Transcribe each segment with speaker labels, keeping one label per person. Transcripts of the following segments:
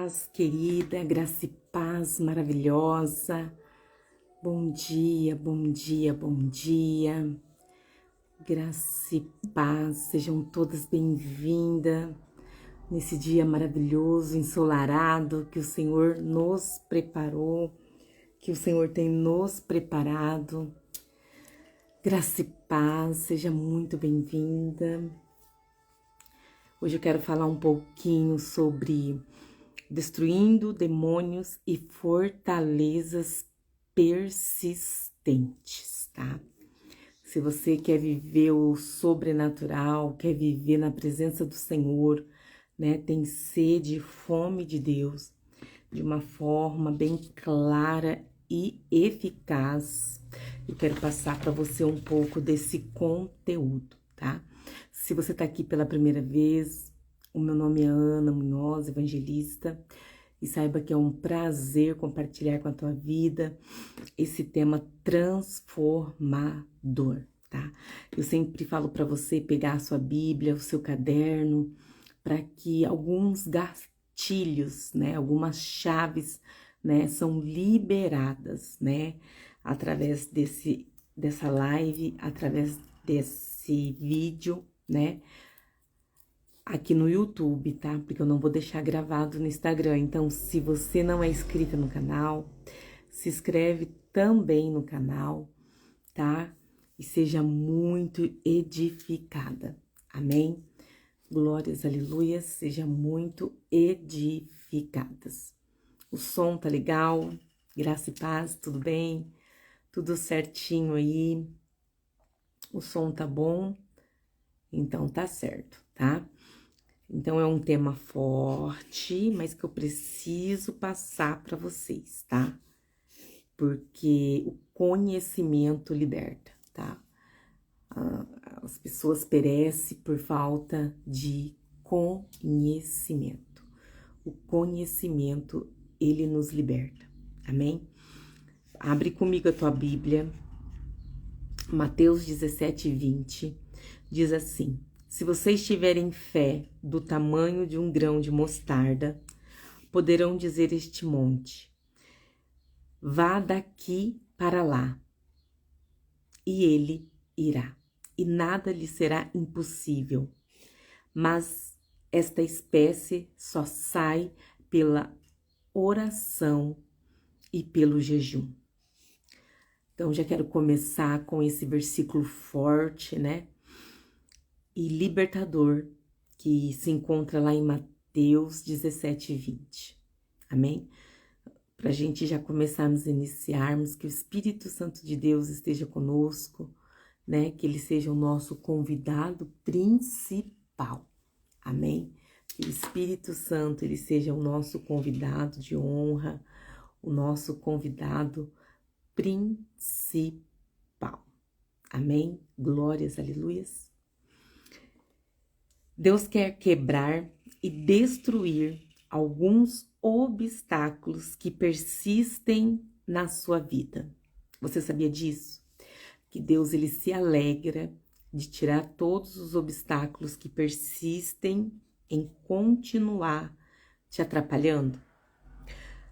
Speaker 1: paz, querida, graça e paz maravilhosa. Bom dia, bom dia, bom dia. Graça e paz, sejam todas bem-vindas nesse dia maravilhoso, ensolarado que o Senhor nos preparou, que o Senhor tem nos preparado. Graça e paz, seja muito bem-vinda. Hoje eu quero falar um pouquinho sobre destruindo demônios e fortalezas persistentes, tá? Se você quer viver o sobrenatural, quer viver na presença do Senhor, né? Tem sede e fome de Deus, de uma forma bem clara e eficaz. Eu quero passar para você um pouco desse conteúdo, tá? Se você tá aqui pela primeira vez, o meu nome é Ana Munhoz, evangelista, e saiba que é um prazer compartilhar com a tua vida esse tema transformador, tá? Eu sempre falo para você pegar a sua Bíblia, o seu caderno, para que alguns gatilhos, né, algumas chaves, né, são liberadas, né, através dessa live, através desse vídeo, né, aqui no YouTube, tá? Porque eu não vou deixar gravado no Instagram. Então, se você não é inscrita no canal, se inscreve também no canal, tá? E seja muito edificada. Amém? Glórias, aleluias, seja muito edificadas. O som tá legal? Graça e paz, tudo bem? Tudo certinho aí? O som tá bom? Então tá certo, tá? Então é um tema forte, mas que eu preciso passar para vocês, tá? Porque o conhecimento liberta, tá? As pessoas perecem por falta de conhecimento. O conhecimento, ele nos liberta, amém? Abre comigo a tua Bíblia, Mateus 17:20, diz assim: se vocês tiverem fé do tamanho de um grão de mostarda, poderão dizer este monte: vá daqui para lá, e ele irá, e nada lhe será impossível. Mas esta espécie só sai pela oração e pelo jejum. Então, já quero começar com esse versículo forte, né? E libertador, que se encontra lá em Mateus 17:20. Amém? Para a gente já começarmos a iniciarmos, que o Espírito Santo de Deus esteja conosco, né? Que ele seja o nosso convidado principal. Amém? Que o Espírito Santo, ele seja o nosso convidado de honra, o nosso convidado principal. Amém? Glórias, aleluias. Deus quer quebrar e destruir alguns obstáculos que persistem na sua vida. Você sabia disso? Que Deus, ele se alegra de tirar todos os obstáculos que persistem em continuar te atrapalhando?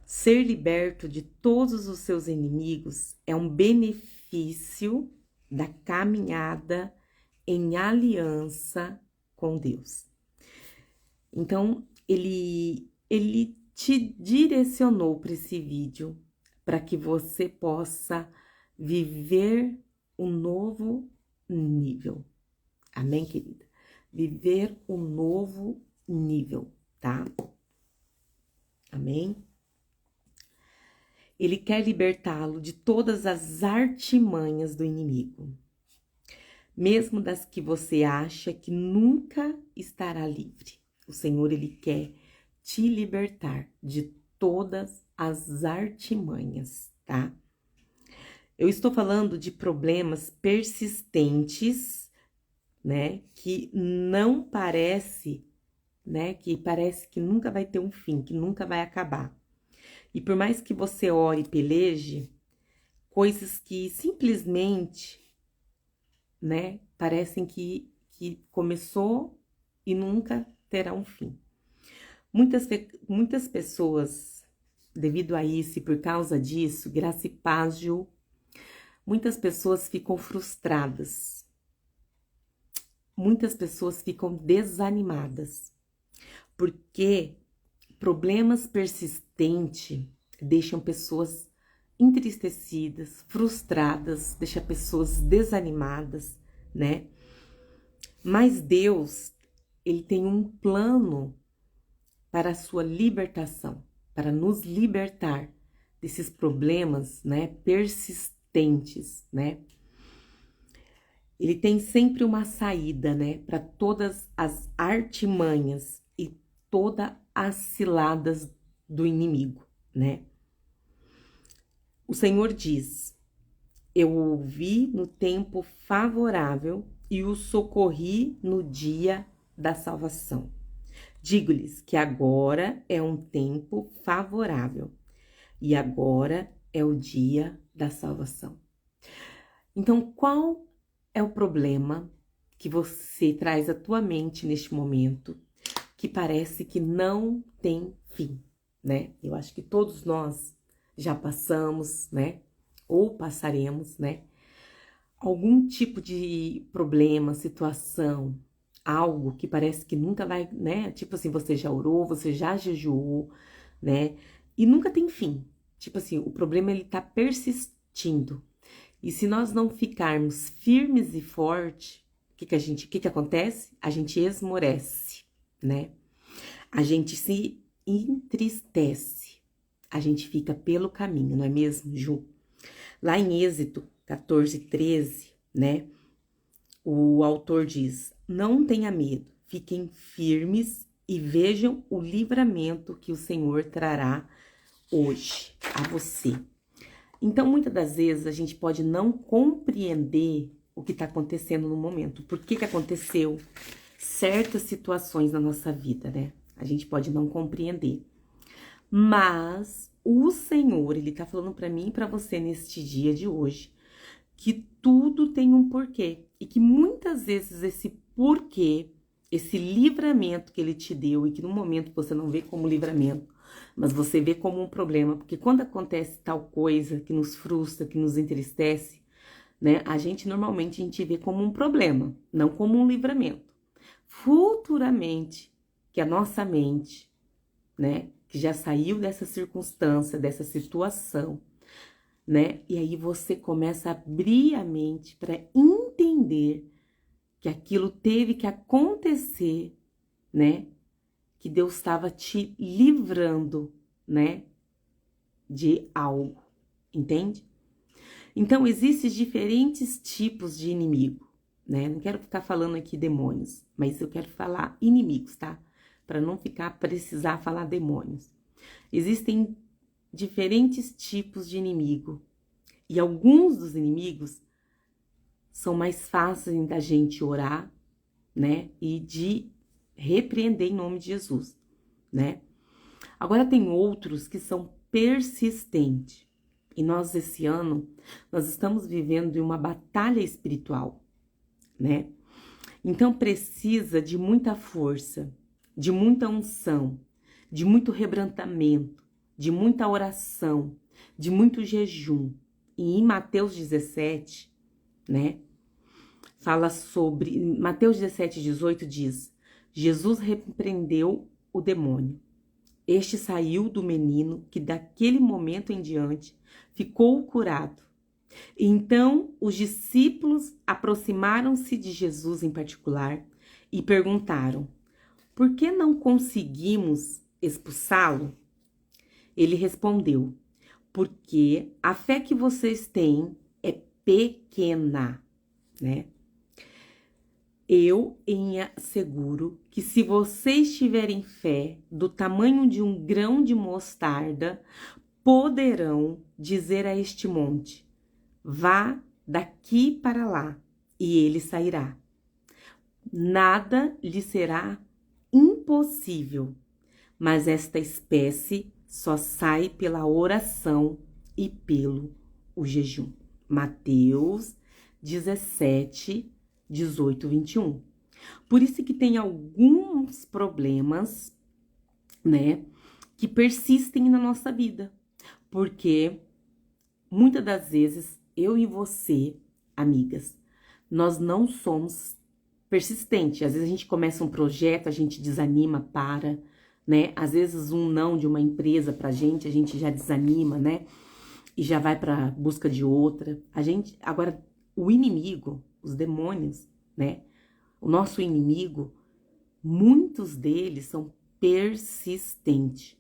Speaker 1: Ser liberto de todos os seus inimigos é um benefício da caminhada em aliança com Deus. Então, ele te direcionou para esse vídeo para que você possa viver um novo nível. Amém, querida? Viver um novo nível, tá? Amém? Ele quer libertá-lo de todas as artimanhas do inimigo, mesmo das que você acha que nunca estará livre. O Senhor, ele quer te libertar de todas as artimanhas, tá? Eu estou falando de problemas persistentes, né? Que não parece, né? Que parece que nunca vai ter um fim, que nunca vai acabar. E por mais que você ore e peleje, coisas que simplesmente, né? Parecem que começou e nunca terá um fim. Muitas pessoas, devido a isso e por causa disso, graça e paz, Ju, muitas pessoas ficam frustradas. Muitas pessoas ficam desanimadas. Porque problemas persistentes deixam pessoas entristecidas, frustradas, deixam pessoas desanimadas, né? Mas Deus, ele tem um plano para a sua libertação, para nos libertar desses problemas, né, persistentes, né? Ele tem sempre uma saída, né, para todas as artimanhas e todas as ciladas do inimigo, né? O Senhor diz: eu o ouvi no tempo favorável e o socorri no dia da salvação. Digo-lhes que agora é um tempo favorável e agora é o dia da salvação. Então, qual é o problema que você traz à tua mente neste momento que parece que não tem fim, né? Eu acho que todos nós já passamos, né? Ou passaremos, né? Algum tipo de problema, situação, algo que parece que nunca vai, né? Tipo assim, você já orou, você já jejuou, né? E nunca tem fim. Tipo assim, o problema ele tá persistindo. E se nós não ficarmos firmes e fortes, o que acontece? A gente esmorece, né? A gente se entristece. A gente fica pelo caminho, não é mesmo, Ju? Lá em Êxodo 14:13, né? O autor diz: não tenha medo, fiquem firmes e vejam o livramento que o Senhor trará hoje a você. Então, muitas das vezes, a gente pode não compreender o que está acontecendo no momento. Por que aconteceu certas situações na nossa vida, né? A gente pode não compreender. Mas o Senhor, Ele tá falando para mim e para você neste dia de hoje, que tudo tem um porquê. E que muitas vezes esse porquê, esse livramento que Ele te deu, e que no momento você não vê como livramento, mas você vê como um problema, porque quando acontece tal coisa que nos frustra, que nos entristece, né, a gente vê como um problema, não como um livramento. Futuramente, que a nossa mente, né, que já saiu dessa circunstância, dessa situação, né, e aí você começa a abrir a mente para entender que aquilo teve que acontecer, né, que Deus estava te livrando, né, de algo, entende? Então, existem diferentes tipos de inimigo, né? Não quero ficar falando aqui demônios, mas eu quero falar inimigos, tá? Para não precisar falar demônios. Existem diferentes tipos de inimigo e alguns dos inimigos são mais fáceis da gente orar, né? E de repreender em nome de Jesus, né? Agora tem outros que são persistentes. E nós, esse ano, nós estamos vivendo uma batalha espiritual, né? Então precisa de muita força, de muita unção, de muito quebrantamento, de muita oração, de muito jejum. E em Mateus 17, né? Fala sobre... Mateus 17:18 diz: Jesus repreendeu o demônio. Este saiu do menino, que daquele momento em diante ficou curado. Então os discípulos aproximaram-se de Jesus em particular e perguntaram: por que não conseguimos expulsá-lo? Ele respondeu: porque a fé que vocês têm é pequena, né? Eu asseguro que se vocês tiverem fé do tamanho de um grão de mostarda, poderão dizer a este monte: vá daqui para lá, e ele sairá. Nada lhe será impossível, mas esta espécie só sai pela oração e pelo o jejum. Mateus 17:18-21. Por isso que tem alguns problemas, né, que persistem na nossa vida. Porque muitas das vezes eu e você, amigas, nós não somos persistentes. Às vezes a gente começa um projeto, a gente desanima, para, né? Às vezes um não de uma empresa pra gente, a gente já desanima, né? E já vai pra busca de outra. Agora, o inimigo, os demônios, né? O nosso inimigo, muitos deles são persistentes.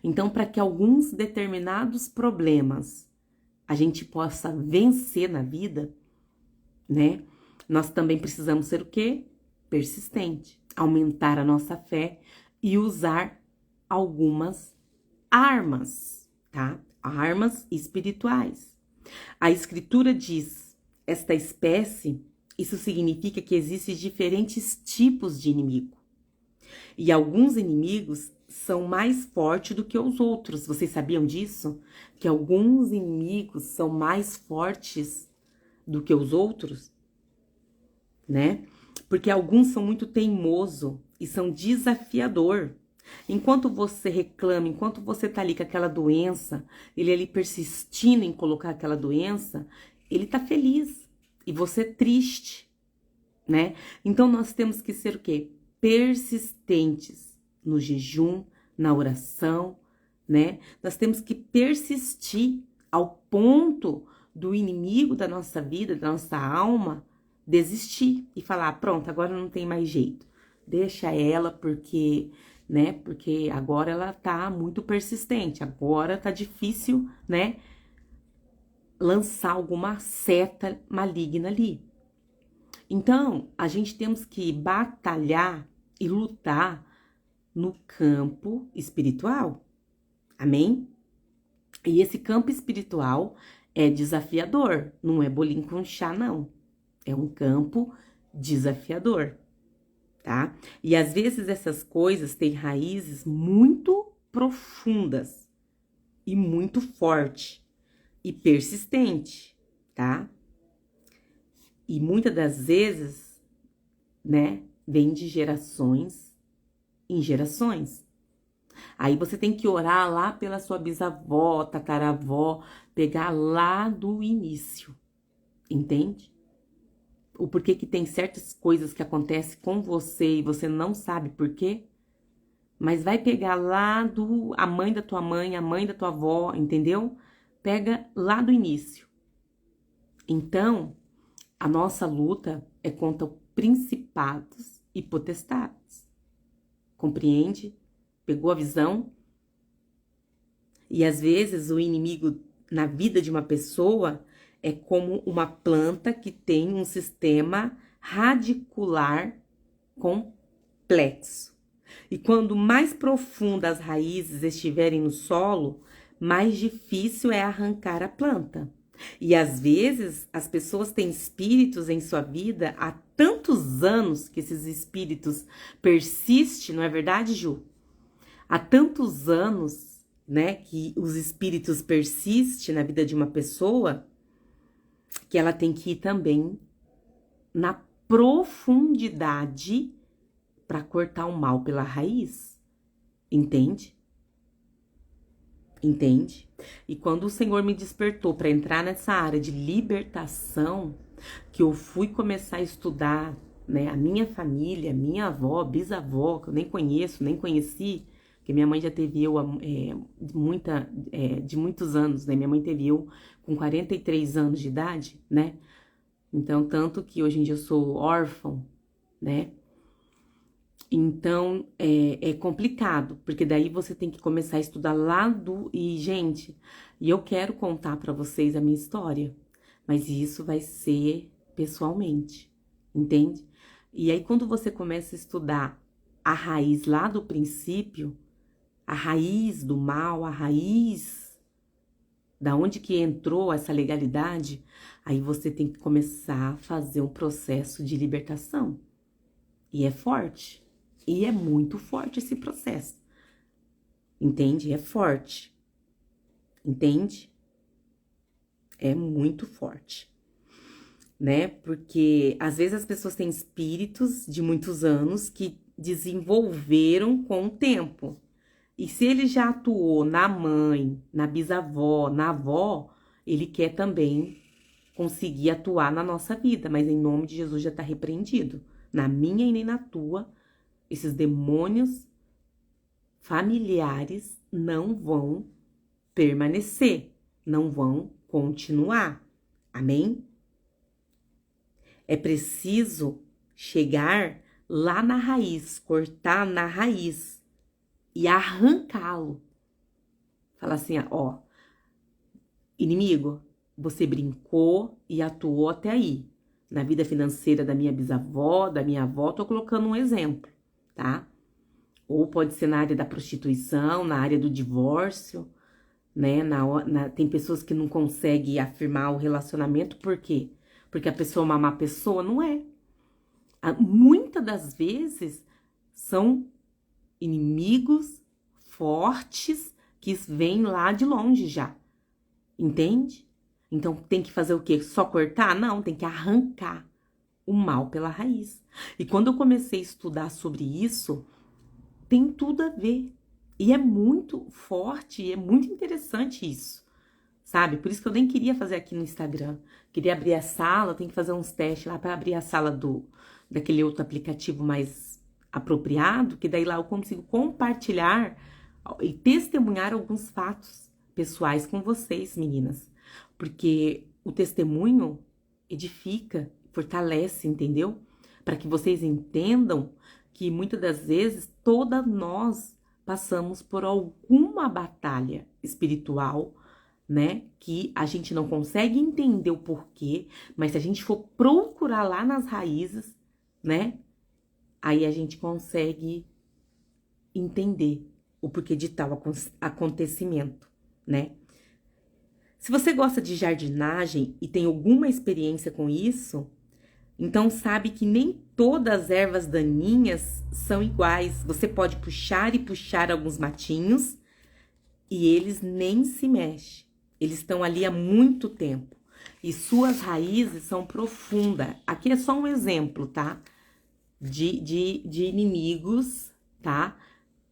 Speaker 1: Então, para que alguns determinados problemas a gente possa vencer na vida, né? Nós também precisamos ser o quê? Persistente. Aumentar a nossa fé e usar algumas armas, tá? Armas espirituais. A escritura diz, esta espécie, isso significa que existem diferentes tipos de inimigo. E alguns inimigos são mais fortes do que os outros. Vocês sabiam disso? Que alguns inimigos são mais fortes do que os outros, né? Porque alguns são muito teimosos e são desafiador. Enquanto você reclama, enquanto você tá ali com aquela doença, ele ali persistindo em colocar aquela doença, ele tá feliz e você triste, né? Então nós temos que ser o quê? Persistentes no jejum, na oração, né? Nós temos que persistir ao ponto do inimigo da nossa vida, da nossa alma, desistir e falar, pronto, agora não tem mais jeito. Deixa ela porque, né? Porque agora ela tá muito persistente, agora tá difícil, né? Lançar alguma seta maligna ali. Então, a gente temos que batalhar e lutar no campo espiritual. Amém? E esse campo espiritual é desafiador, não é bolinho com chá, não. É um campo desafiador, tá? E às vezes essas coisas têm raízes muito profundas e muito forte e persistente, tá? E muitas das vezes, né, vem de gerações em gerações. Aí você tem que orar lá pela sua bisavó, tataravó, pegar lá do início, entende? O porquê que tem certas coisas que acontecem com você e você não sabe por quê, mas vai pegar lá a mãe da tua mãe, a mãe da tua avó, entendeu? Pega lá do início. Então, a nossa luta é contra principados e potestades. Compreende? Pegou a visão? E às vezes o inimigo na vida de uma pessoa é como uma planta que tem um sistema radicular complexo. E quando mais profundas as raízes estiverem no solo, mais difícil é arrancar a planta. E às vezes as pessoas têm espíritos em sua vida há tantos anos que esses espíritos persistem, não é verdade, Ju? Há tantos anos, né, que os espíritos persistem na vida de uma pessoa, que ela tem que ir também na profundidade para cortar o mal pela raiz. Entende? Entende? E quando o Senhor me despertou para entrar nessa área de libertação, que eu fui começar a estudar, né, a minha família, minha avó, bisavó, que eu nem conheço, nem conheci, porque minha mãe já teve eu de muitos anos, né? Minha mãe teve eu com 43 anos de idade, né? Então, tanto que hoje em dia eu sou órfão, né? Então, é complicado, porque daí você tem que começar a estudar lá do... E, gente, eu quero contar pra vocês a minha história, mas isso vai ser pessoalmente, entende? E aí, quando você começa a estudar a raiz lá do princípio, a raiz do mal, a raiz da onde que entrou essa legalidade, aí você tem que começar a fazer um processo de libertação. E é forte. E é muito forte esse processo. Entende? É forte. Entende? É muito forte. Né? Porque às vezes as pessoas têm espíritos de muitos anos que desenvolveram com o tempo. E se ele já atuou na mãe, na bisavó, na avó, ele quer também conseguir atuar na nossa vida. Mas em nome de Jesus já tá repreendido. Na minha e nem na tua, esses demônios familiares não vão permanecer, não vão continuar. Amém? É preciso chegar lá na raiz, cortar na raiz e arrancá-lo. Fala assim, ó, inimigo, você brincou e atuou até aí. Na vida financeira da minha bisavó, da minha avó, tô colocando um exemplo, tá? Ou pode ser na área da prostituição, na área do divórcio, né? Tem pessoas que não conseguem afirmar o relacionamento, por quê? Porque a pessoa é uma má pessoa? Não é. Muitas das vezes são inimigos fortes que vêm lá de longe já. Entende? Então tem que fazer o quê? Só cortar? Não, tem que arrancar o mal pela raiz. E quando eu comecei a estudar sobre isso, tem tudo a ver. E é muito forte, e é muito interessante isso, sabe? Por isso que eu nem queria fazer aqui no Instagram. Queria abrir a sala, tem que fazer uns testes lá para abrir a sala daquele outro aplicativo mais apropriado, que daí lá eu consigo compartilhar e testemunhar alguns fatos pessoais com vocês, meninas. Porque o testemunho edifica, fortalece, entendeu? Para que vocês entendam que muitas das vezes todas nós passamos por alguma batalha espiritual, né? Que a gente não consegue entender o porquê, mas se a gente for procurar lá nas raízes, né? Aí a gente consegue entender o porquê de tal acontecimento, né? Se você gosta de jardinagem e tem alguma experiência com isso, então sabe que nem todas as ervas daninhas são iguais. Você pode puxar e puxar alguns matinhos e eles nem se mexem. Eles estão ali há muito tempo e suas raízes são profundas. Aqui é só um exemplo, tá? De inimigos, tá?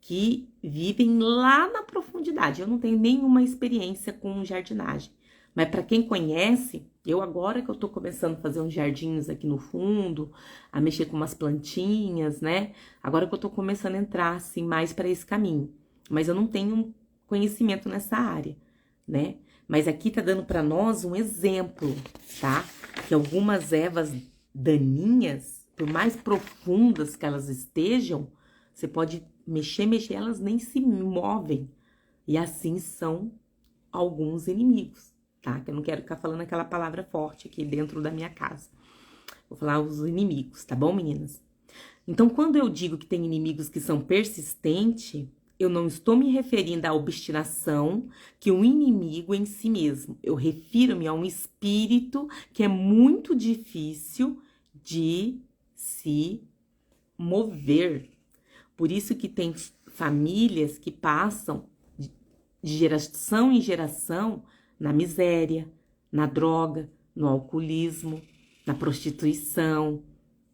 Speaker 1: Que vivem lá na profundidade. Eu não tenho nenhuma experiência com jardinagem. Mas para quem conhece, eu agora que eu tô começando a fazer uns jardins aqui no fundo, a mexer com umas plantinhas, né? Agora que eu tô começando a entrar assim mais para esse caminho. Mas eu não tenho conhecimento nessa área, né? Mas aqui tá dando para nós um exemplo, tá? Que algumas ervas daninhas, por mais profundas que elas estejam, você pode mexer, elas nem se movem. E assim são alguns inimigos, tá? Que eu não quero ficar falando aquela palavra forte aqui dentro da minha casa. Vou falar os inimigos, tá bom, meninas? Então, quando eu digo que tem inimigos que são persistentes, eu não estou me referindo à obstinação que um inimigo em si mesmo. Eu refiro-me a um espírito que é muito difícil de se mover. Por isso que tem famílias que passam de geração em geração na miséria, na droga, no alcoolismo, na prostituição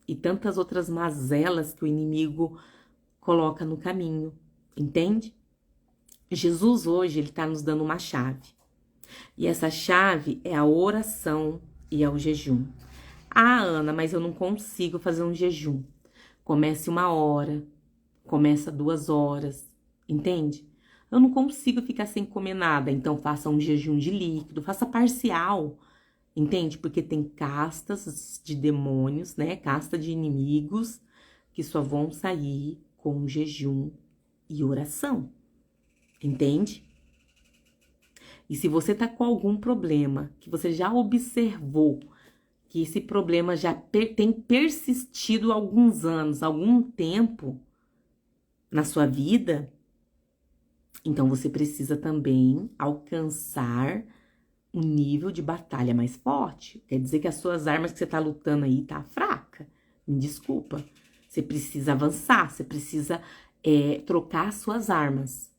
Speaker 1: e tantas outras mazelas que o inimigo coloca no caminho, entende? Jesus hoje, ele está nos dando uma chave. E essa chave é a oração e é o jejum. Ah, Ana, mas eu não consigo fazer um jejum. Comece 1 hora, começa 2 horas, entende? Eu não consigo ficar sem comer nada, então faça um jejum de líquido, faça parcial, entende? Porque tem castas de demônios, né? Casta de inimigos que só vão sair com jejum e oração, entende? E se você tá com algum problema, que você já observou que esse problema já tem persistido há alguns anos, algum tempo na sua vida, então você precisa também alcançar um nível de batalha mais forte. Quer dizer que as suas armas que você tá lutando aí tá fraca. Me desculpa. Você precisa avançar, você precisa trocar as suas armas.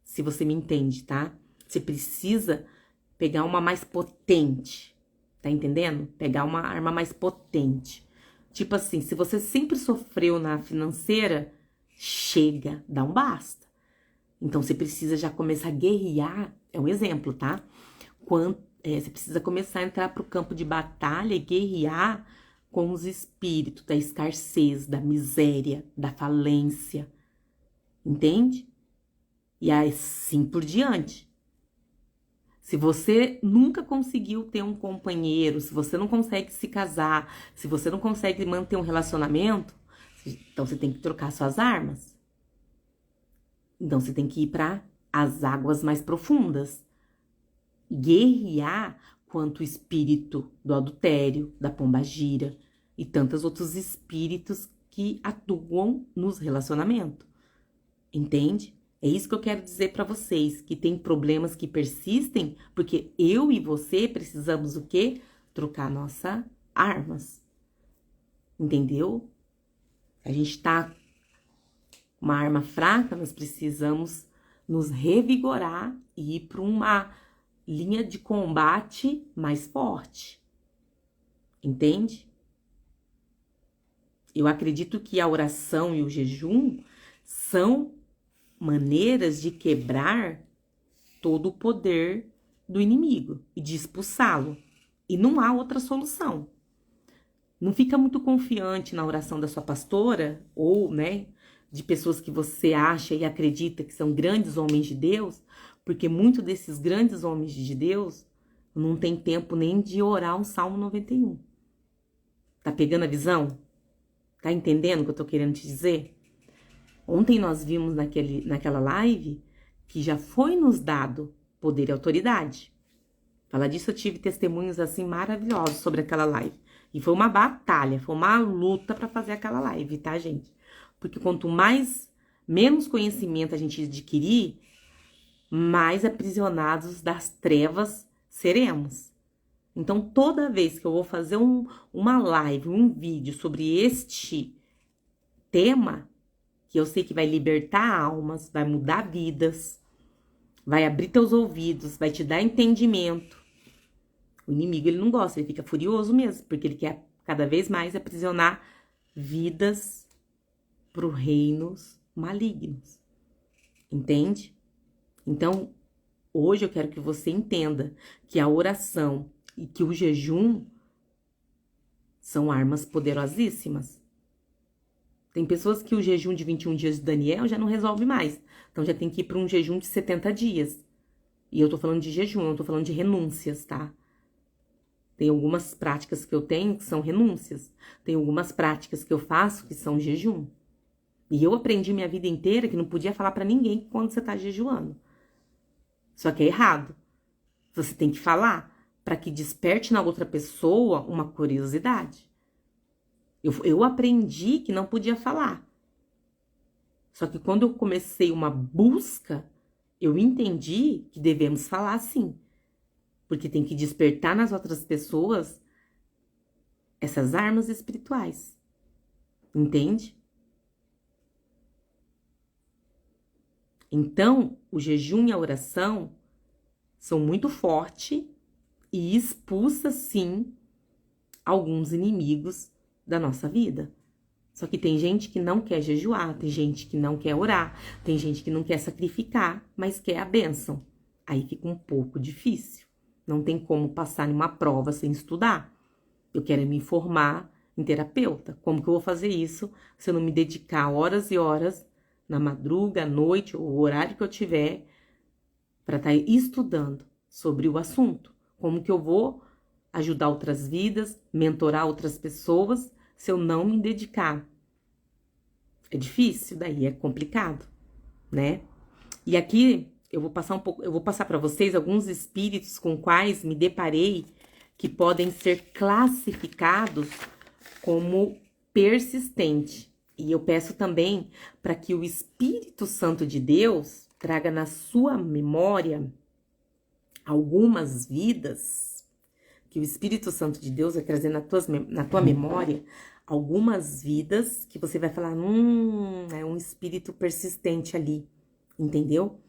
Speaker 1: Se você me entende, tá? Você precisa pegar uma mais potente. Tá entendendo? Pegar uma arma mais potente. Tipo assim, se você sempre sofreu na financeira, chega, dá um basta. Então, você precisa já começar a guerrear, é um exemplo, tá? Você precisa começar a entrar para o campo de batalha e guerrear com os espíritos da escassez, da miséria, da falência, entende? E assim por diante. Se você nunca conseguiu ter um companheiro, se você não consegue se casar, se você não consegue manter um relacionamento, então você tem que trocar suas armas. Então você tem que ir para as águas mais profundas. Guerrear quanto o espírito do adultério, da pombagira e tantos outros espíritos que atuam nos relacionamentos. Entende? É isso que eu quero dizer para vocês, que tem problemas que persistem, porque eu e você precisamos o quê? Trocar nossas armas. Entendeu? A gente tá com uma arma fraca, nós precisamos nos revigorar e ir para uma linha de combate mais forte. Entende? Eu acredito que a oração e o jejum são maneiras de quebrar todo o poder do inimigo e de expulsá-lo. E não há outra solução. Não fica muito confiante na oração da sua pastora ou, né, de pessoas que você acha e acredita que são grandes homens de Deus, porque muitos desses grandes homens de Deus não tem tempo nem de orar um Salmo 91. Tá pegando a visão? Tá entendendo o que eu tô querendo te dizer? Ontem nós vimos naquela live que já foi nos dado poder e autoridade. Falar disso, eu tive testemunhos assim maravilhosos sobre aquela live. E foi uma batalha, foi uma luta para fazer aquela live, tá, gente? Porque quanto menos conhecimento a gente adquirir, mais aprisionados das trevas seremos. Então, toda vez que eu vou fazer uma live, um vídeo sobre este tema, que eu sei que vai libertar almas, vai mudar vidas, vai abrir teus ouvidos, vai te dar entendimento. O inimigo, ele não gosta, ele fica furioso mesmo, porque ele quer cada vez mais aprisionar vidas para os reinos malignos. Entende? Então, hoje eu quero que você entenda que a oração e que o jejum são armas poderosíssimas. Tem pessoas que o jejum de 21 dias de Daniel já não resolve mais. Então já tem que ir para um jejum de 70 dias. E eu tô falando de jejum, eu não tô falando de renúncias, tá? Tem algumas práticas que eu tenho que são renúncias. Tem algumas práticas que eu faço que são jejum. E eu aprendi minha vida inteira que não podia falar para ninguém quando você tá jejuando. Só que é errado. Você tem que falar para que desperte na outra pessoa uma curiosidade. Eu aprendi que não podia falar. Só que quando eu comecei uma busca, eu entendi que devemos falar sim. Porque tem que despertar nas outras pessoas essas armas espirituais. Entende? Então, o jejum e a oração são muito fortes e expulsa, sim, alguns inimigos da nossa vida. Só que tem gente que não quer jejuar, tem gente que não quer orar, tem gente que não quer sacrificar, mas quer a bênção. Aí fica um pouco difícil. Não tem como passar numa prova sem estudar. Eu quero me formar em terapeuta. Como que eu vou fazer isso se eu não me dedicar horas e horas na madruga, à noite, ou o horário que eu tiver, para estar estudando sobre o assunto? Como que eu vou ajudar outras vidas, mentorar outras pessoas, se eu não me dedicar? É difícil, daí é complicado, né? E aqui eu vou passar para vocês alguns espíritos com quais me deparei que podem ser classificados como persistente. E eu peço também para que o Espírito Santo de Deus traga na sua memória algumas vidas, que o Espírito Santo de Deus vai trazer na tua memória algumas vidas que você vai falar, é um espírito persistente ali, entendeu?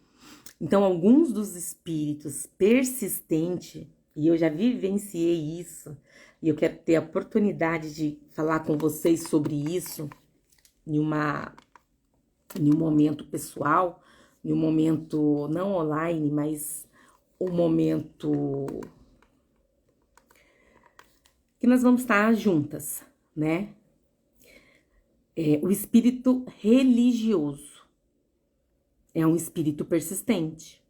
Speaker 1: Então, alguns dos espíritos persistentes, e eu já vivenciei isso, e eu quero ter a oportunidade de falar com vocês sobre isso em um momento pessoal, em um momento não online, mas um momento que nós vamos estar juntas, né? O espírito religioso é um espírito persistente.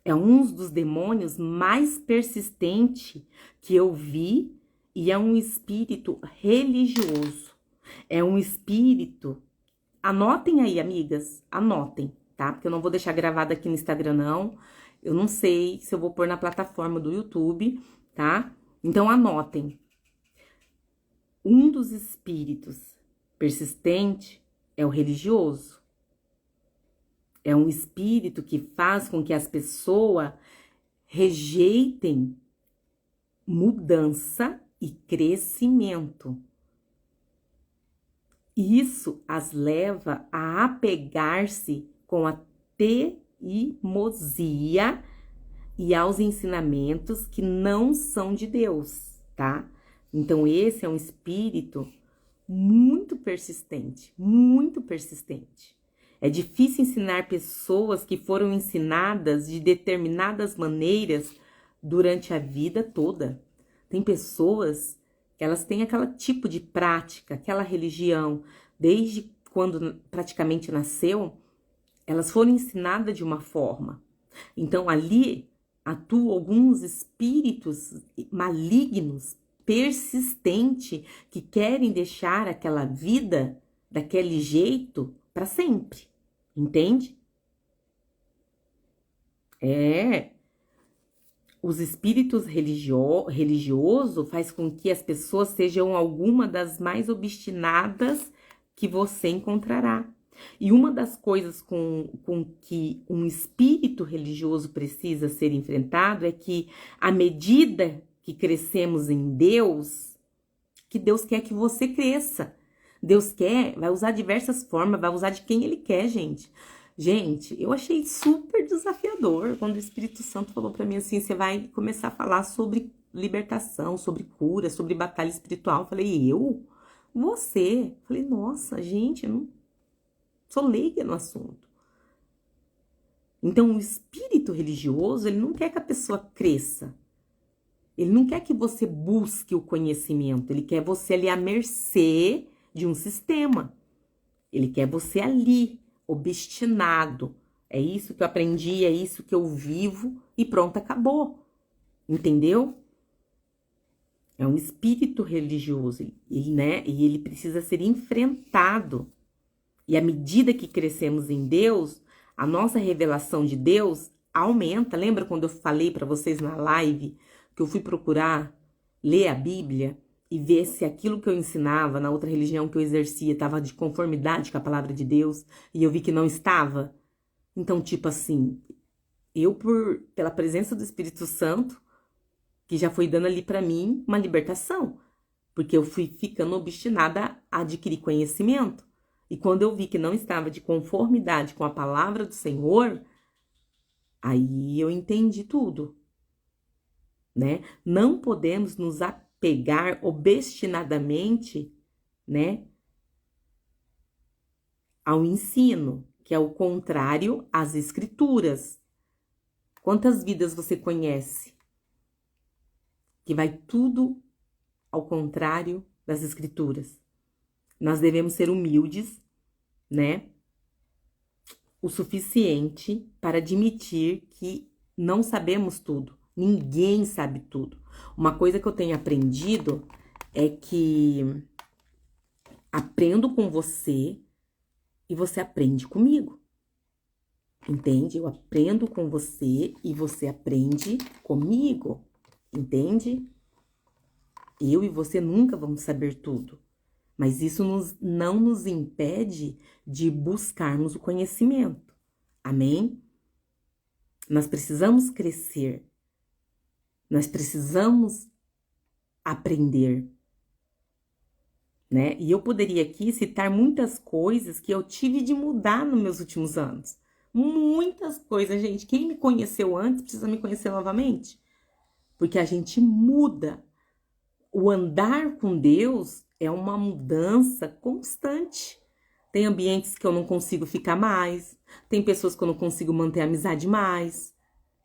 Speaker 1: É um dos demônios mais persistentes que eu vi e é um espírito religioso. É um espírito... Anotem aí, amigas, anotem, tá? Porque eu não vou deixar gravado aqui no Instagram, não. Eu não sei se eu vou pôr na plataforma do YouTube, tá? Então, anotem. Um dos espíritos persistentes é o religioso. É um espírito que faz com que as pessoas rejeitem mudança e crescimento. Isso as leva a apegar-se com a teimosia e aos ensinamentos que não são de Deus, tá? Então, esse é um espírito muito persistente, muito persistente. É difícil ensinar pessoas que foram ensinadas de determinadas maneiras durante a vida toda. Tem pessoas que elas têm aquele tipo de prática, aquela religião, desde quando praticamente nasceu, elas foram ensinadas de uma forma. Então, ali atuam alguns espíritos malignos, persistentes, que querem deixar aquela vida daquele jeito para sempre, entende? Os espíritos religiosos faz com que as pessoas sejam alguma das mais obstinadas que você encontrará. E uma das coisas com que um espírito religioso precisa ser enfrentado é que, à medida que crescemos em Deus, que Deus quer que você cresça. Deus vai usar diversas formas, vai usar de quem Ele quer, gente. Gente, eu achei super desafiador quando o Espírito Santo falou pra mim assim, você vai começar a falar sobre libertação, sobre cura, sobre batalha espiritual. Eu falei, eu? Você? Eu falei, nossa, gente, eu não sou leiga no assunto. Então, o espírito religioso, ele não quer que a pessoa cresça. Ele não quer que você busque o conhecimento. Ele quer você ali à mercê de um sistema. Ele quer você ali, obstinado. É isso que eu aprendi, é isso que eu vivo e pronto, acabou. Entendeu? É um espírito religioso, né? E ele precisa ser enfrentado. E à medida que crescemos em Deus, a nossa revelação de Deus aumenta. Lembra quando eu falei para vocês na live que eu fui procurar ler a Bíblia e ver se aquilo que eu ensinava na outra religião que eu exercia estava de conformidade com a palavra de Deus, e eu vi que não estava? Então, tipo assim, eu pela presença do Espírito Santo, que já foi dando ali para mim uma libertação, porque eu fui ficando obstinada a adquirir conhecimento. E quando eu vi que não estava de conformidade com a palavra do Senhor, aí eu entendi tudo, né? Não podemos nos apegar obstinadamente, né, ao ensino, que é o contrário às escrituras. Quantas vidas você conhece que vai tudo ao contrário das escrituras? Nós devemos ser humildes, né? O suficiente para admitir que não sabemos tudo. Ninguém sabe tudo. Uma coisa que eu tenho aprendido é que aprendo com você e você aprende comigo. Entende? Eu aprendo com você e você aprende comigo. Entende? Eu e você nunca vamos saber tudo. Mas isso não nos impede de buscarmos o conhecimento. Amém? Nós precisamos crescer. Nós precisamos aprender. Né? E eu poderia aqui citar muitas coisas que eu tive de mudar nos meus últimos anos. Muitas coisas, gente. Quem me conheceu antes precisa me conhecer novamente. Porque a gente muda. O andar com Deus é uma mudança constante. Tem ambientes que eu não consigo ficar mais. Tem pessoas que eu não consigo manter a amizade mais.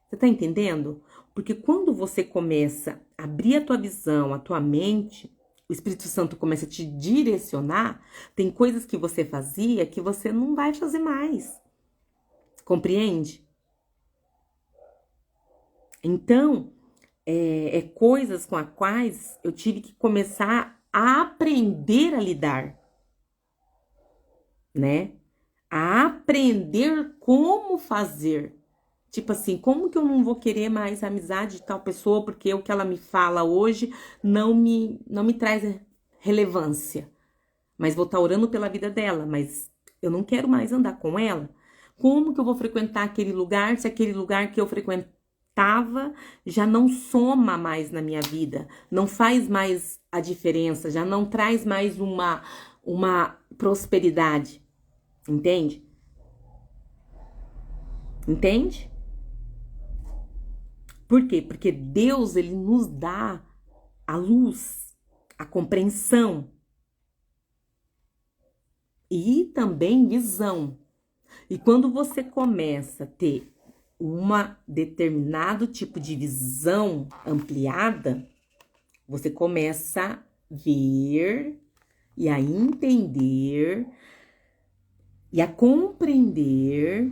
Speaker 1: Você tá entendendo? Porque quando você começa a abrir a tua visão, a tua mente, o Espírito Santo começa a te direcionar, tem coisas que você fazia que você não vai fazer mais. Compreende? Então, é coisas com as quais eu tive que começar a aprender a lidar, né? A aprender como fazer. Tipo assim, como que eu não vou querer mais a amizade de tal pessoa porque o que ela me fala hoje não me traz relevância. Mas vou estar orando pela vida dela, mas eu não quero mais andar com ela. Como que eu vou frequentar aquele lugar se aquele lugar que eu frequentava já não soma mais na minha vida, não faz mais a diferença, já não traz mais uma prosperidade, entende? Entende? Por quê? Porque Deus, ele nos dá a luz, a compreensão e também visão. E quando você começa a ter uma determinado tipo de visão ampliada, você começa a ver e a entender e a compreender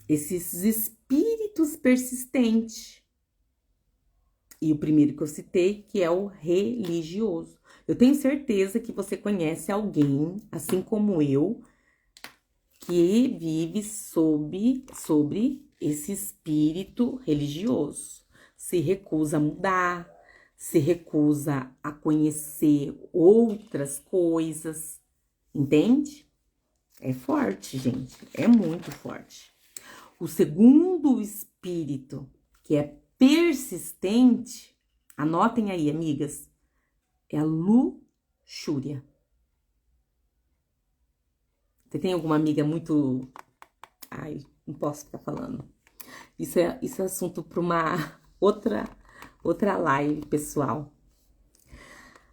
Speaker 1: esses espíritos persistentes. E o primeiro que eu citei, que é o religioso. Eu tenho certeza que você conhece alguém, assim como eu, que vive sobre esse espírito religioso. Se recusa a mudar, se recusa a conhecer outras coisas, entende? É forte, gente, é muito forte. O segundo espírito, que é persistente, anotem aí, amigas, é a luxúria. Você tem alguma amiga muito... Ai, não posso ficar falando. Isso é assunto para uma outra live, pessoal.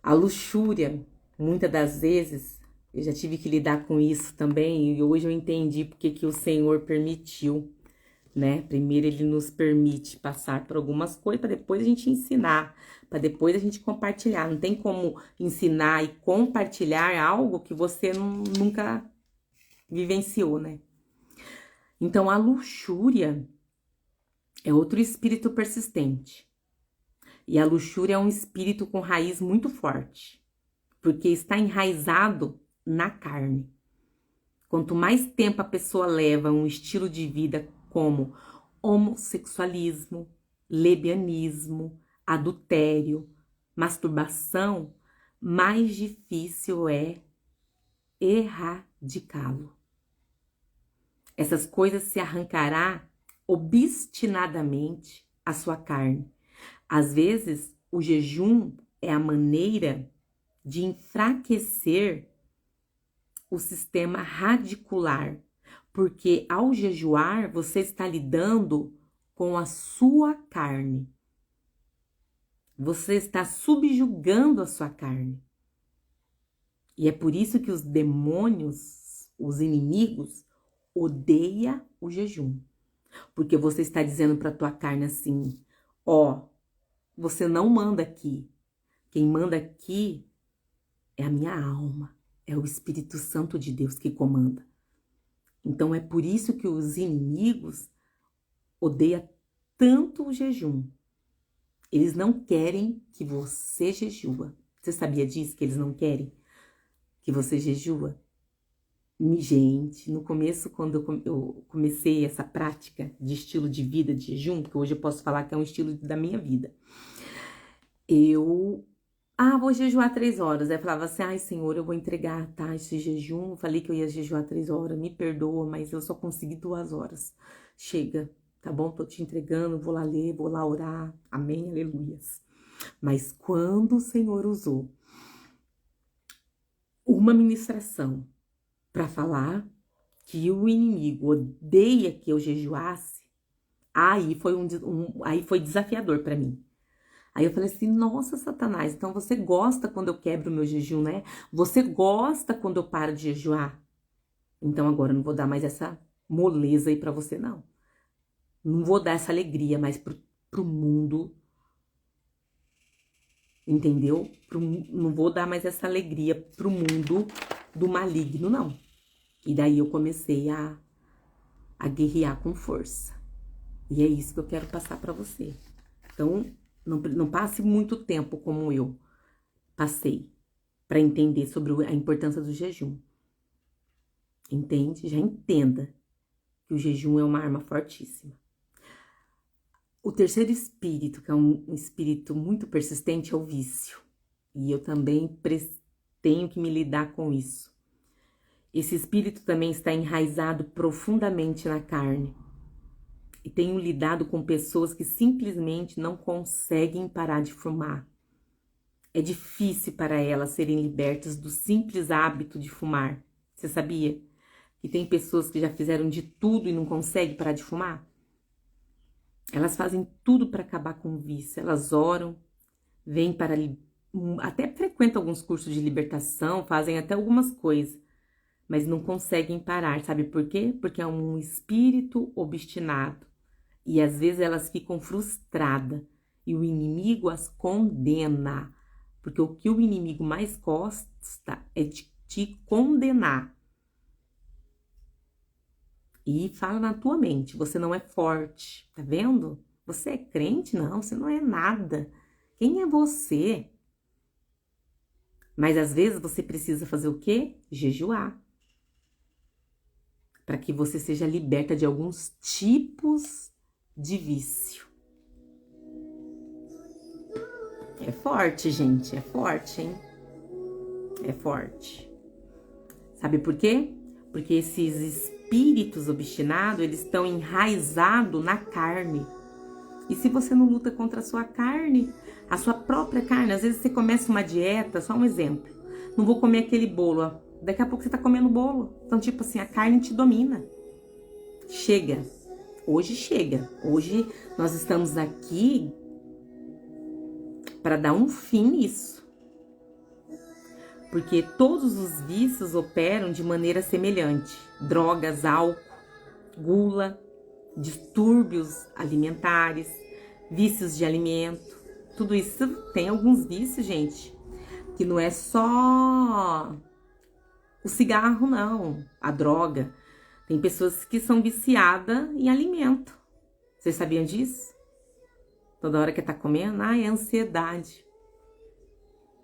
Speaker 1: A luxúria, muitas das vezes, eu já tive que lidar com isso também, e hoje eu entendi porque que o Senhor permitiu, né? Primeiro ele nos permite passar por algumas coisas para depois a gente ensinar, para depois a gente compartilhar. Não tem como ensinar e compartilhar algo que você nunca vivenciou, né? Então a luxúria é outro espírito persistente. E a luxúria é um espírito com raiz muito forte, porque está enraizado na carne. Quanto mais tempo a pessoa leva um estilo de vida como homossexualismo, lesbianismo, adultério, masturbação, mais difícil é erradicá-lo. Essas coisas se arrancará obstinadamente à sua carne. Às vezes, o jejum é a maneira de enfraquecer o sistema radicular, porque ao jejuar você está lidando com a sua carne. Você está subjugando a sua carne. E é por isso que os demônios, os inimigos, odeiam o jejum. Porque você está dizendo para a tua carne assim, ó, você não manda aqui. Quem manda aqui é a minha alma. É o Espírito Santo de Deus que comanda. Então é por isso que os inimigos odeiam tanto o jejum. Eles não querem que você jejua. Você sabia disso? Que eles não querem que você jejua? Gente, no começo, quando eu comecei essa prática de estilo de vida de jejum, que hoje eu posso falar que é um estilo da minha vida, vou jejuar 3 horas. Aí eu falava assim, ai Senhor, eu vou entregar, tá, esse jejum. Eu falei que eu ia jejuar 3 horas, me perdoa, mas eu só consegui 2 horas. Chega, tá bom? Tô te entregando, vou lá ler, vou lá orar. Amém, aleluias. Mas quando o Senhor usou uma ministração para falar que o inimigo odeia que eu jejuasse, aí foi desafiador para mim. Aí eu falei assim, nossa, Satanás, então você gosta quando eu quebro o meu jejum, né? Você gosta quando eu paro de jejuar? Então agora eu não vou dar mais essa moleza aí pra você, não. Não vou dar essa alegria mais pro mundo, entendeu? Não vou dar mais essa alegria pro mundo do maligno, não. E daí eu comecei a guerrear com força. E é isso que eu quero passar pra você. Então, não passe muito tempo como eu passei para entender sobre a importância do jejum. Entende? Já entenda que o jejum é uma arma fortíssima. O terceiro espírito, que é um espírito muito persistente, é o vício. E eu também tenho que me lidar com isso. Esse espírito também está enraizado profundamente na carne. E tenho lidado com pessoas que simplesmente não conseguem parar de fumar. É difícil para elas serem libertas do simples hábito de fumar. Você sabia que tem pessoas que já fizeram de tudo e não conseguem parar de fumar? Elas fazem tudo para acabar com o vício. Elas oram, vêm para... até frequentam alguns cursos de libertação, fazem até algumas coisas, mas não conseguem parar. Sabe por quê? Porque é um espírito obstinado. E às vezes elas ficam frustradas e o inimigo as condena. Porque o que o inimigo mais gosta é de te condenar. E fala na tua mente, você não é forte, tá vendo? Você é crente? Não, você não é nada. Quem é você? Mas às vezes você precisa fazer o quê? Jejuar. Para que você seja liberta de alguns tipos de vício. É forte, gente, é forte, hein? É forte. Sabe por quê? Porque esses espíritos obstinados, eles estão enraizados na carne. E se você não luta contra a sua carne, a sua própria carne, às vezes você começa uma dieta, só um exemplo. Não vou comer aquele bolo, ó. Daqui a pouco você tá comendo bolo. Então, tipo assim, a carne te domina. Chega. Hoje chega. Hoje nós estamos aqui para dar um fim nisso. Porque todos os vícios operam de maneira semelhante. Drogas, álcool, gula, distúrbios alimentares, vícios de alimento. Tudo isso tem alguns vícios, gente, que não é só o cigarro, não. A droga. Tem pessoas que são viciadas em alimento. Vocês sabiam disso? Toda hora que tá comendo, é ansiedade.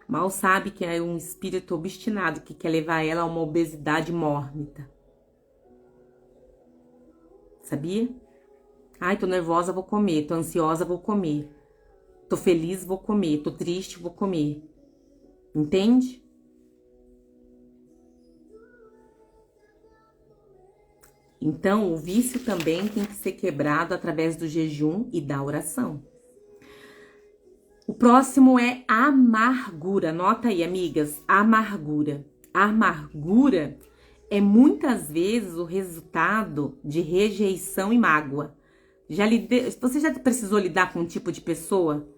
Speaker 1: Mal sabe que é um espírito obstinado que quer levar ela a uma obesidade mórbida. Sabia? Ai, tô nervosa, vou comer. Tô ansiosa, vou comer. Tô feliz, vou comer. Tô triste, vou comer. Entende? Então, o vício também tem que ser quebrado através do jejum e da oração. O próximo é a amargura. Anota aí, amigas, amargura. A amargura é muitas vezes o resultado de rejeição e mágoa. Você já precisou lidar com um tipo de pessoa?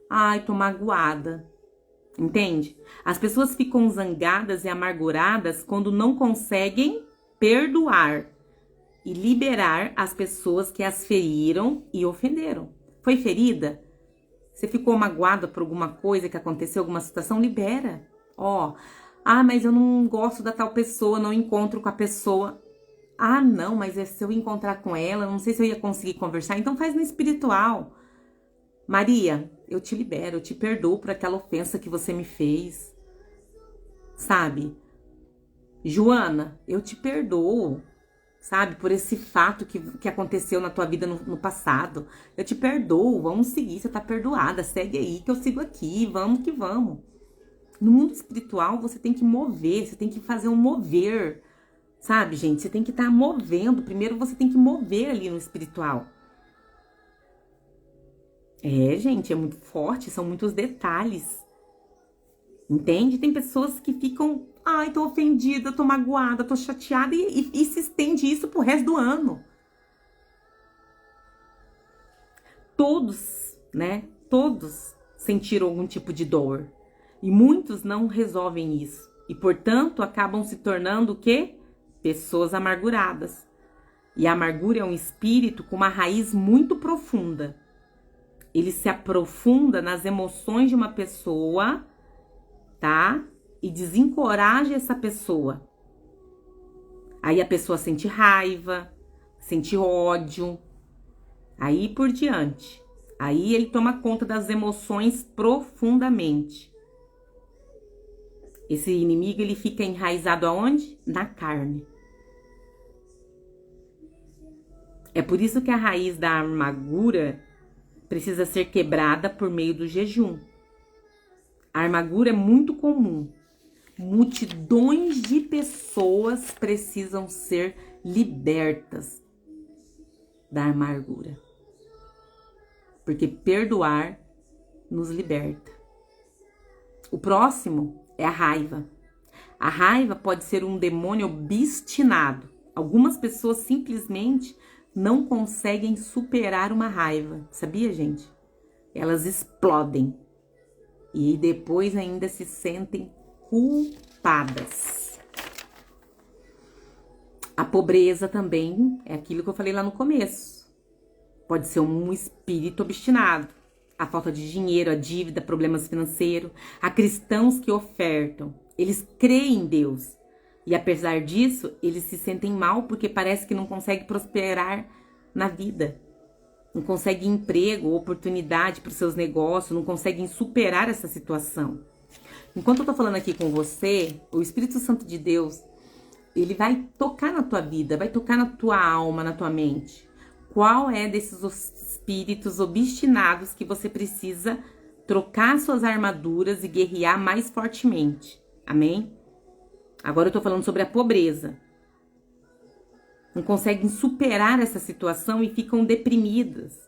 Speaker 1: Ai, tô magoada. Entende? As pessoas ficam zangadas e amarguradas quando não conseguem perdoar e liberar as pessoas que as feriram e ofenderam. Foi ferida? Você ficou magoada por alguma coisa que aconteceu, alguma situação? Libera. Mas eu não gosto da tal pessoa, não encontro com a pessoa. Não, mas se eu encontrar com ela, não sei se eu ia conseguir conversar. Então faz no espiritual. Maria, eu te libero, eu te perdoo por aquela ofensa que você me fez. Sabe? Joana, eu te perdoo. Sabe, por esse fato que aconteceu na tua vida no passado. Eu te perdoo, vamos seguir, você tá perdoada, segue aí que eu sigo aqui, vamos que vamos. No mundo espiritual, você tem que mover, você tem que fazer um mover, sabe, gente? Você tem que estar movendo, primeiro você tem que mover ali no espiritual. Gente, é muito forte, são muitos detalhes. Entende? Tem pessoas que ficam... Ai, tô ofendida, tô magoada, tô chateada e se estende isso pro resto do ano. Todos, né? Todos sentir algum tipo de dor. E muitos não resolvem isso. E, portanto, acabam se tornando o quê? Pessoas amarguradas. E a amargura é um espírito com uma raiz muito profunda. Ele se aprofunda nas emoções de uma pessoa, tá? E desencoraja essa pessoa. Aí a pessoa sente raiva, sente ódio, aí por diante. Aí ele toma conta das emoções profundamente. Esse inimigo, ele fica enraizado aonde? Na carne. É por isso que a raiz da amargura precisa ser quebrada por meio do jejum. A amargura é muito comum. Multidões de pessoas precisam ser libertas da amargura. Porque perdoar nos liberta. O próximo é a raiva. A raiva pode ser um demônio obstinado. Algumas pessoas simplesmente não conseguem superar uma raiva. Sabia, gente? Elas explodem. E depois ainda se sentem culpadas. A pobreza também é aquilo que eu falei lá no começo. Pode ser um espírito obstinado. A falta de dinheiro, a dívida, problemas financeiros. Há cristãos que ofertam. Eles creem em Deus. E apesar disso, eles se sentem mal porque parece que não conseguem prosperar na vida. Não conseguem emprego, oportunidade para os seus negócios, não conseguem superar essa situação. Enquanto eu tô falando aqui com você, o Espírito Santo de Deus, ele vai tocar na tua vida, vai tocar na tua alma, na tua mente. Qual é desses espíritos obstinados que você precisa trocar suas armaduras e guerrear mais fortemente? Amém? Agora eu tô falando sobre a pobreza. Não conseguem superar essa situação e ficam deprimidas,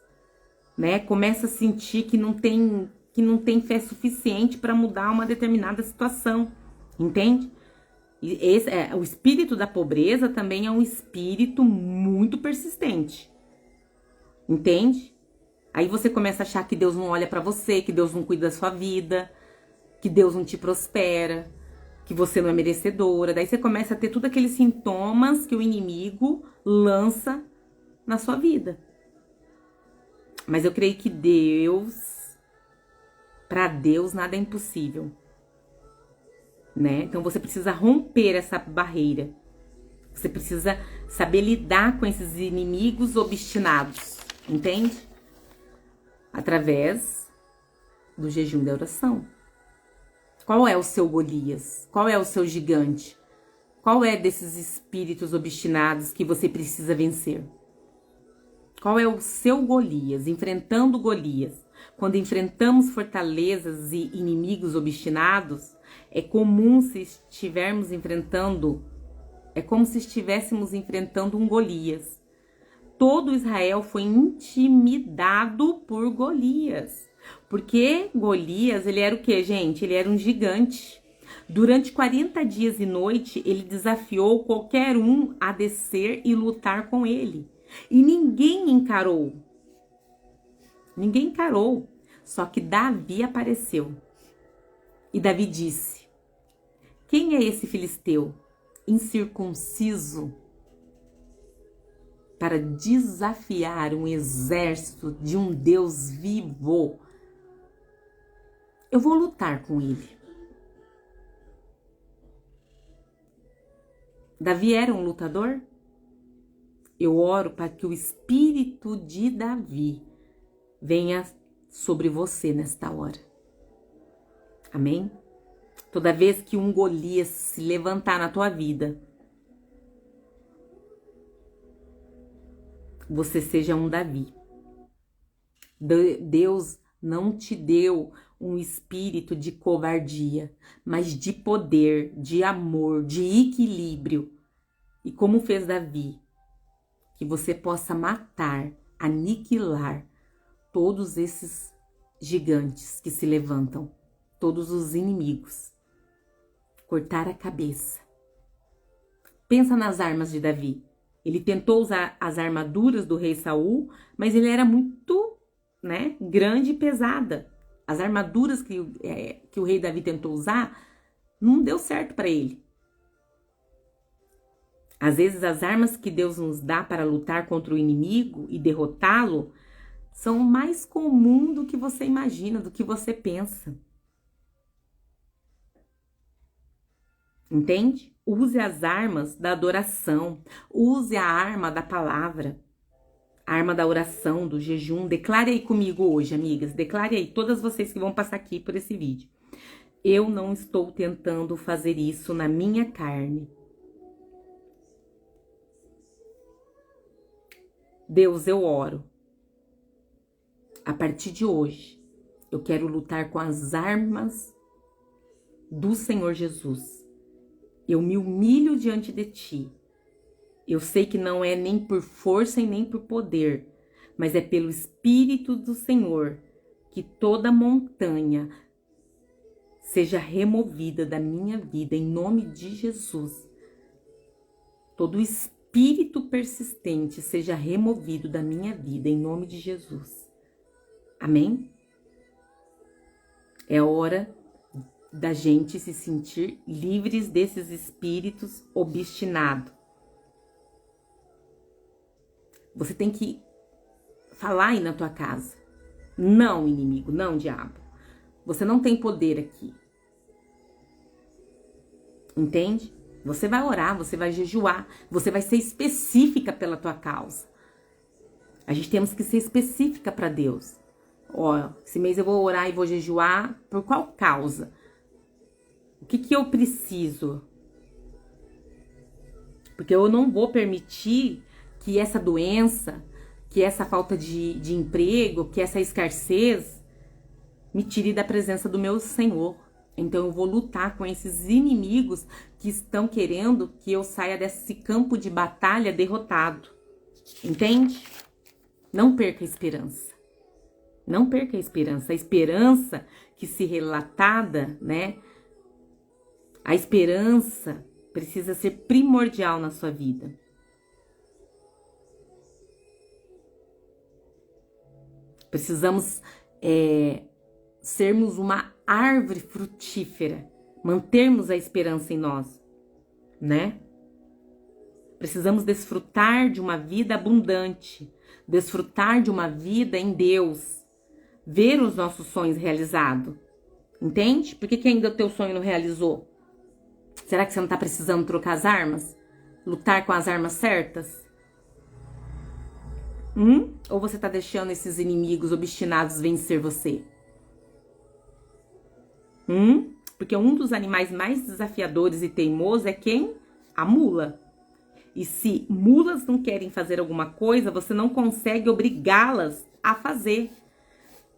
Speaker 1: né? Começa a sentir que não tem fé suficiente para mudar uma determinada situação, entende? E o espírito da pobreza também é um espírito muito persistente, entende? Aí você começa a achar que Deus não olha para você, que Deus não cuida da sua vida, que Deus não te prospera, que você não é merecedora. Daí você começa a ter todos aqueles sintomas que o inimigo lança na sua vida. Mas eu creio que para Deus nada é impossível, né? Então você precisa romper essa barreira. Você precisa saber lidar com esses inimigos obstinados, entende? Através do jejum da oração. Qual é o seu Golias? Qual é o seu gigante? Qual é desses espíritos obstinados que você precisa vencer? Qual é o seu Golias? Enfrentando Golias. Quando enfrentamos fortalezas e inimigos obstinados, é comum se estivermos enfrentando, é como se estivéssemos enfrentando um Golias. Todo Israel foi intimidado por Golias. Porque Golias, ele era o quê, gente? Ele era um gigante. Durante 40 dias e noite, ele desafiou qualquer um a descer e lutar com ele. E ninguém encarou. Ninguém encarou. Só que Davi apareceu. E Davi disse: quem é esse filisteu incircunciso para desafiar um exército de um Deus vivo? Eu vou lutar com ele. Davi era um lutador? Eu oro para que o espírito de Davi venha sobre você nesta hora. Amém? Toda vez que um Golias se levantar na tua vida, você seja um Davi. Deus não te deu um espírito de covardia, mas de poder, de amor, de equilíbrio. E como fez Davi, que você possa matar, aniquilar todos esses gigantes que se levantam, todos os inimigos. Cortar a cabeça. Pensa nas armas de Davi. Ele tentou usar as armaduras do rei Saul, mas ele era muito, grande e pesada. as armaduras que o rei Davi tentou usar, não deu certo para ele. Às vezes as armas que Deus nos dá para lutar contra o inimigo e derrotá-lo são mais comum do que você imagina, do que você pensa. Entende? Use as armas da adoração, use a arma da palavra, a arma da oração, do jejum. Declare aí comigo hoje, amigas, declare aí, todas vocês que vão passar aqui por esse vídeo. Eu não estou tentando fazer isso na minha carne. Deus, eu oro. A partir de hoje, eu quero lutar com as armas do Senhor Jesus. Eu me humilho diante de ti. Eu sei que não é nem por força e nem por poder, mas é pelo Espírito do Senhor que toda montanha seja removida da minha vida, em nome de Jesus. Todo espírito persistente seja removido da minha vida, em nome de Jesus. Amém? É hora da gente se sentir livres desses espíritos obstinados. Você tem que falar aí na tua casa. Não, inimigo, não, diabo. Você não tem poder aqui. Entende? Você vai orar, você vai jejuar, você vai ser específica pela tua causa. A gente temos que ser específica para Deus. Ó, esse mês eu vou orar e vou jejuar por qual causa? O que eu preciso? Porque eu não vou permitir que essa doença, que essa falta de emprego, que essa escassez me tire da presença do meu Senhor. Então eu vou lutar com esses inimigos que estão querendo que eu saia desse campo de batalha derrotado. Entende? Não perca a esperança. Não perca a esperança. A esperança que se relatada, né? A esperança precisa ser primordial na sua vida. Precisamos sermos uma árvore frutífera, mantermos a esperança em nós, né? Precisamos desfrutar de uma vida abundante, desfrutar de uma vida em Deus, ver os nossos sonhos realizados, entende? Por que ainda o teu sonho não realizou? Será que você não está precisando trocar as armas? Lutar com as armas certas? Ou você está deixando esses inimigos obstinados vencer você? Porque um dos animais mais desafiadores e teimosos é quem? A mula. E se mulas não querem fazer alguma coisa, você não consegue obrigá-las a fazer.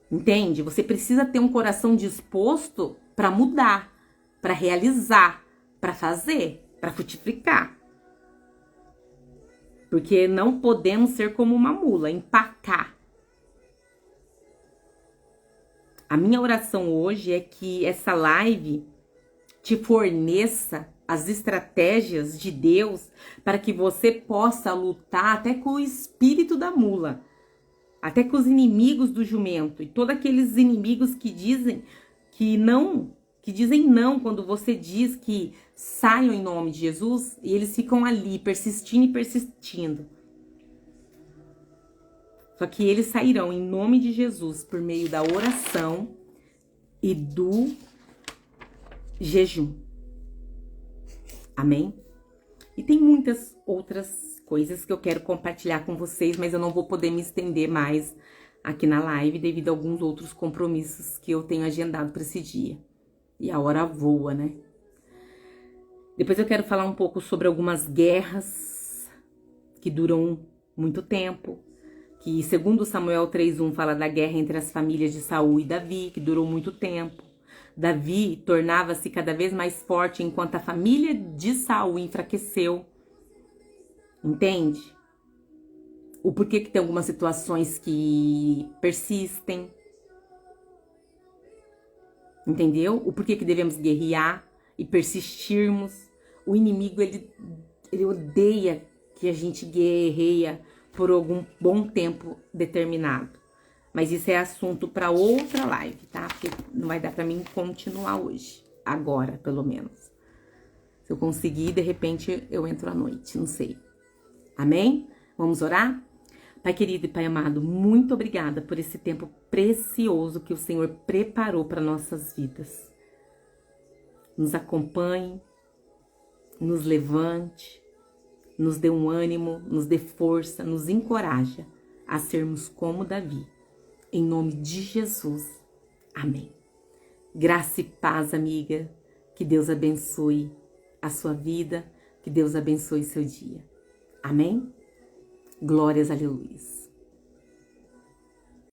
Speaker 1: Entende? Você precisa ter um coração disposto para mudar, para realizar, para fazer, para frutificar. Porque não podemos ser como uma mula, empacar. A minha oração hoje é que essa live te forneça as estratégias de Deus para que você possa lutar até com o espírito da mula, até com os inimigos do jumento e todos aqueles inimigos que dizem não quando você diz que saiam em nome de Jesus e eles ficam ali persistindo e persistindo. Só que eles sairão em nome de Jesus por meio da oração e do jejum. Amém? E tem muitas outras coisas que eu quero compartilhar com vocês, mas eu não vou poder me estender mais aqui na live devido a alguns outros compromissos que eu tenho agendado para esse dia. E a hora voa, né? Depois eu quero falar um pouco sobre algumas guerras que duram muito tempo, que segundo Samuel 3:1 fala da guerra entre as famílias de Saul e Davi, que durou muito tempo. Davi tornava-se cada vez mais forte enquanto a família de Saul enfraqueceu. Entende? O porquê que tem algumas situações que persistem. Entendeu? O porquê que devemos guerrear e persistirmos. O inimigo, ele odeia que a gente guerreia por algum bom tempo determinado. Mas isso é assunto para outra live, tá? Porque não vai dar para mim continuar hoje, agora, pelo menos. Se eu conseguir, de repente eu entro à noite, não sei. Amém? Vamos orar? Pai querido e Pai amado, muito obrigada por esse tempo precioso que o Senhor preparou para nossas vidas. Nos acompanhe, nos levante, nos dê um ânimo, nos dê força, nos encoraja a sermos como Davi. Em nome de Jesus. Amém. Graça e paz, amiga. Que Deus abençoe a sua vida, que Deus abençoe seu dia. Amém? Glórias, aleluia.